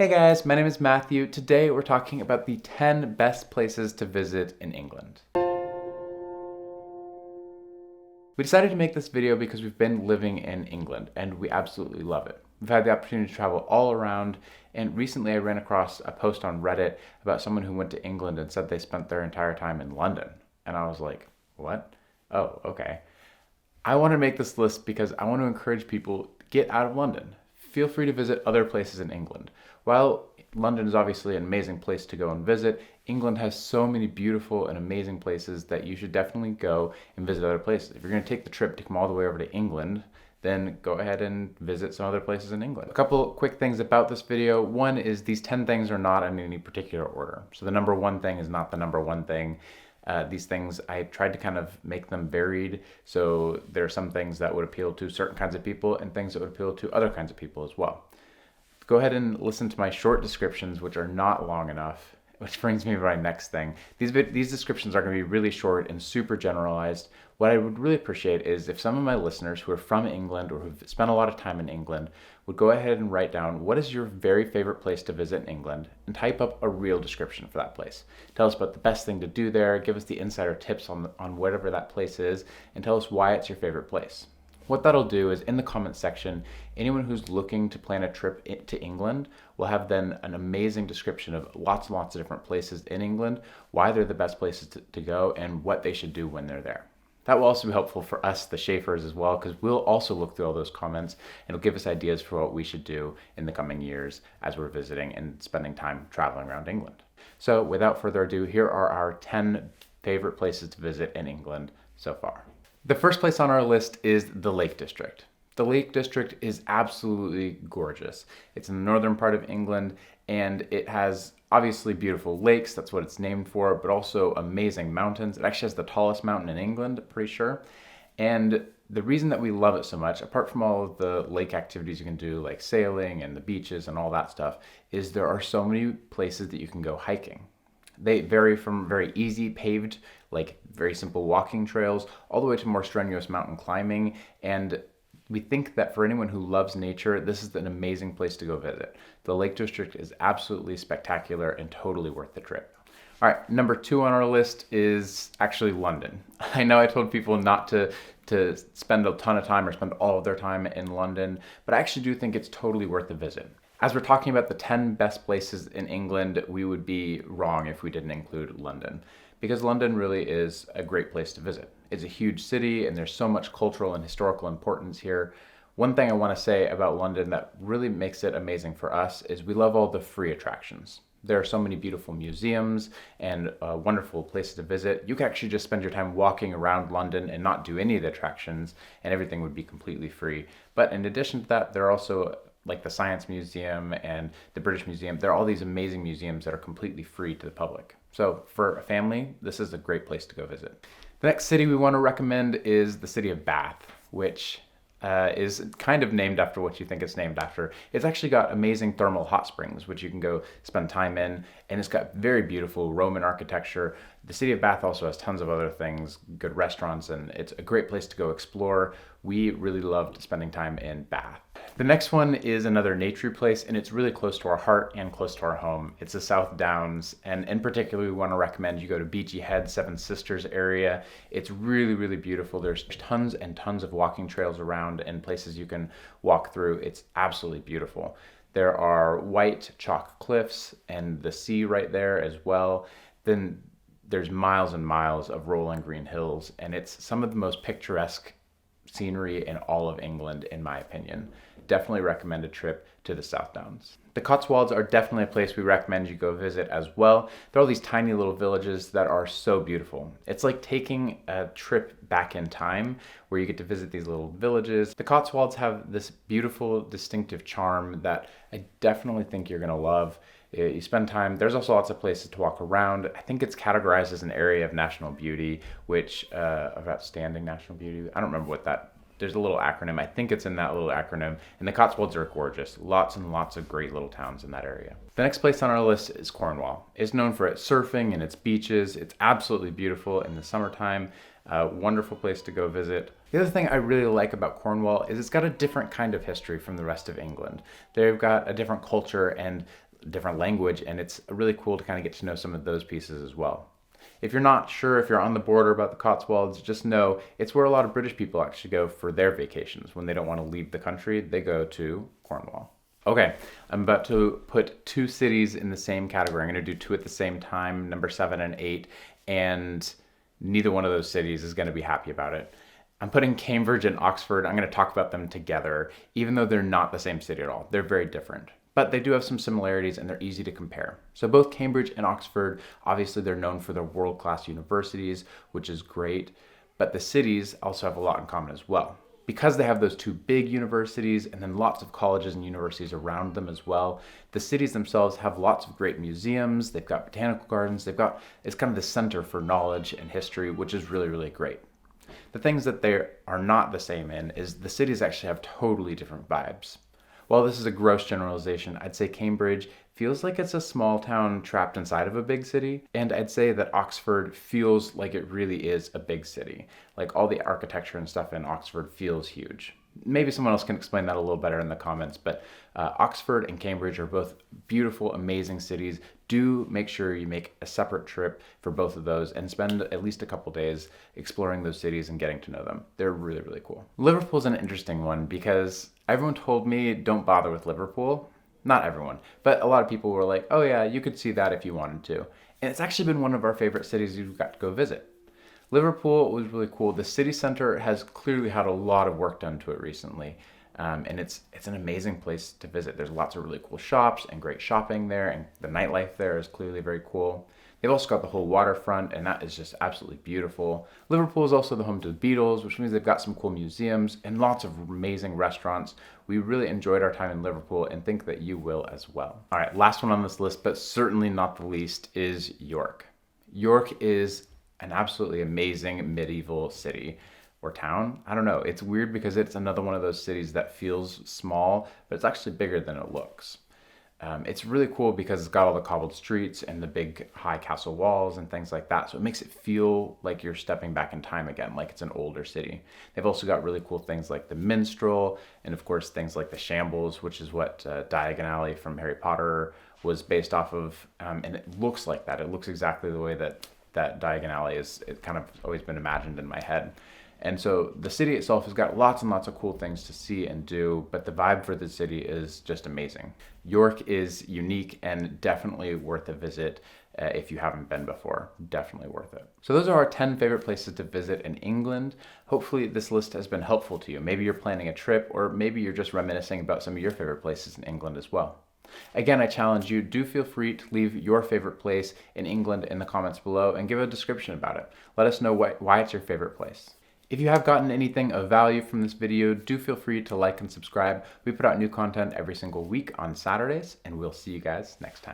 Hey guys, my name is Matthew. Today we're talking about the 10 best places to visit in England. We decided to make this video because we've been living in England and we absolutely love it. We've had the opportunity to travel all around, and recently I ran across a post on Reddit about someone who went to England and said they spent their entire time in London. And I was like, what? Oh, okay. I want to make this list because I want to encourage people to get out of London. Feel free to visit other places in England. While London is obviously an amazing place to go and visit, England has so many beautiful and amazing places that you should definitely go and visit other places. If you're going to take the trip to come all the way over to England, then go ahead and visit some other places in England. A couple quick things about this video. One is these 10 things are not in any particular order. So the number one thing is not the number one thing. These things, I tried to kind of make them varied. So there are some things that would appeal to certain kinds of people and things that would appeal to other kinds of people as well. Go ahead and listen to my short descriptions, which are not long enough, which brings me to my next thing. These descriptions are going to be really short and super generalized. What I would really appreciate is if some of my listeners who are from England or who've spent a lot of time in England would go ahead and write down what is your very favorite place to visit in England and type up a real description for that place. Tell us about the best thing to do there, give us the insider tips on whatever that place is, and tell us why it's your favorite place. What that'll do is in the comment section, anyone who's looking to plan a trip to England will have then an amazing description of lots and lots of different places in England, why they're the best places to go, and what they should do when they're there. That will also be helpful for us, the Schaefers, as well, because we'll also look through all those comments and it'll give us ideas for what we should do in the coming years as we're visiting and spending time traveling around England. So without further ado, here are our 10 favorite places to visit in England so far. The first place on our list is the Lake District. The Lake District is absolutely gorgeous. It's in the northern part of England and it has obviously beautiful lakes, that's what it's named for, but also amazing mountains. It actually has the tallest mountain in England, pretty sure. And the reason that we love it so much, apart from all of the lake activities you can do like sailing and the beaches and all that stuff, is there are so many places that you can go hiking. They vary from very easy paved, like very simple walking trails, all the way to more strenuous mountain climbing. And we think that for anyone who loves nature, this is an amazing place to go visit. The Lake District is absolutely spectacular and totally worth the trip. All right, number 2 on our list is actually London. I know I told people not to spend a ton of time or spend all of their time in London, but I actually do think it's totally worth a visit. As we're talking about the 10 best places in England, we would be wrong if we didn't include London, because London really is a great place to visit. It's a huge city and there's so much cultural and historical importance here. One thing I want to say about London that really makes it amazing for us is we love all the free attractions. There are so many beautiful museums and wonderful places to visit. You can actually just spend your time walking around London and not do any of the attractions and everything would be completely free. But in addition to that, there are also like the Science Museum and the British Museum. There are all these amazing museums that are completely free to the public. So for a family, this is a great place to go visit. The next city we want to recommend is the city of Bath, which is kind of named after what you think it's named after. It's actually got amazing thermal hot springs, which you can go spend time in, and it's got very beautiful Roman architecture. The city of Bath also has tons of other things, good restaurants, and it's a great place to go explore. We really loved spending time in Bath. The next one is another nature place, and it's really close to our heart and close to our home. It's the South Downs, and in particular, we want to recommend you go to Beachy Head, Seven Sisters area. It's really, really beautiful. There's tons and tons of walking trails around and places you can walk through. It's absolutely beautiful. There are white chalk cliffs and the sea right there as well. Then there's miles and miles of rolling green hills, and it's some of the most picturesque scenery in all of England, in my opinion. Definitely recommend a trip to the South Downs. The Cotswolds are definitely a place we recommend you go visit as well. There are all these tiny little villages that are so beautiful. It's like taking a trip back in time where you get to visit these little villages. The Cotswolds have this beautiful, distinctive charm that I definitely think you're gonna love. You spend time, there's also lots of places to walk around. I think it's categorized as an area of national beauty, which, of outstanding national beauty. I don't remember what that, there's a little acronym. I think it's in that little acronym. And the Cotswolds are gorgeous. Lots and lots of great little towns in that area. The next place on our list is Cornwall. It's known for its surfing and its beaches. It's absolutely beautiful in the summertime. Wonderful place to go visit. The other thing I really like about Cornwall is it's got a different kind of history from the rest of England. They've got a different culture, and different language, and it's really cool to kind of get to know some of those pieces as well. If you're not sure if you're on the border about the Cotswolds, just know it's where a lot of British people actually go for their vacations. When they don't want to leave the country, they go to Cornwall. Okay, I'm about to put two cities in the same category. I'm going to do two at the same time, number 7 and 8, and neither one of those cities is going to be happy about it. I'm putting Cambridge and Oxford. I'm going to talk about them together, even though they're not the same city at all. They're very different. But they do have some similarities and they're easy to compare. So both Cambridge and Oxford, obviously they're known for their world-class universities, which is great, but the cities also have a lot in common as well. Because they have those two big universities and then lots of colleges and universities around them as well, the cities themselves have lots of great museums, they've got botanical gardens, it's kind of the center for knowledge and history, which is really, really great. The things that they are not the same in is the cities actually have totally different vibes. While this is a gross generalization, I'd say Cambridge feels like it's a small town trapped inside of a big city, and I'd say that Oxford feels like it really is a big city. Like all the architecture and stuff in Oxford feels huge. Maybe someone else can explain that a little better in the comments, but Oxford and Cambridge are both beautiful, amazing cities. Do make sure you make a separate trip for both of those and spend at least a couple days exploring those cities and getting to know them. They're really, really cool. Liverpool's an interesting one because everyone told me don't bother with Liverpool. Not everyone, but a lot of people were like, oh yeah, you could see that if you wanted to. And it's actually been one of our favorite cities you've got to go visit. Liverpool was really cool. The city center has clearly had a lot of work done to it recently. And it's an amazing place to visit. There's lots of really cool shops and great shopping there, and the nightlife there is clearly very cool. They've also got the whole waterfront, and that is just absolutely beautiful. Liverpool is also the home to the Beatles, which means they've got some cool museums and lots of amazing restaurants. We really enjoyed our time in Liverpool and think that you will as well. All right, last one on this list, but certainly not the least, is York. York is an absolutely amazing medieval city or town. I don't know, it's weird because it's another one of those cities that feels small, but it's actually bigger than it looks. It's really cool because it's got all the cobbled streets and the big high castle walls and things like that. So it makes it feel like you're stepping back in time again, like it's an older city. They've also got really cool things like the minstrel and of course things like the shambles, which is what Diagon Alley from Harry Potter was based off of. And it looks like that. It looks exactly the way that Diagon Alley is. It's kind of always been imagined in my head. And so the city itself has got lots and lots of cool things to see and do, but the vibe for the city is just amazing. York is unique and definitely worth a visit if you haven't been before. Definitely worth it. So those are our 10 favorite places to visit in England. Hopefully this list has been helpful to you. Maybe you're planning a trip, or maybe you're just reminiscing about some of your favorite places in England as well. Again, I challenge you, do feel free to leave your favorite place in England in the comments below and give a description about it. Let us know why it's your favorite place. If you have gotten anything of value from this video, do feel free to like and subscribe. We put out new content every single week on Saturdays, and we'll see you guys next time.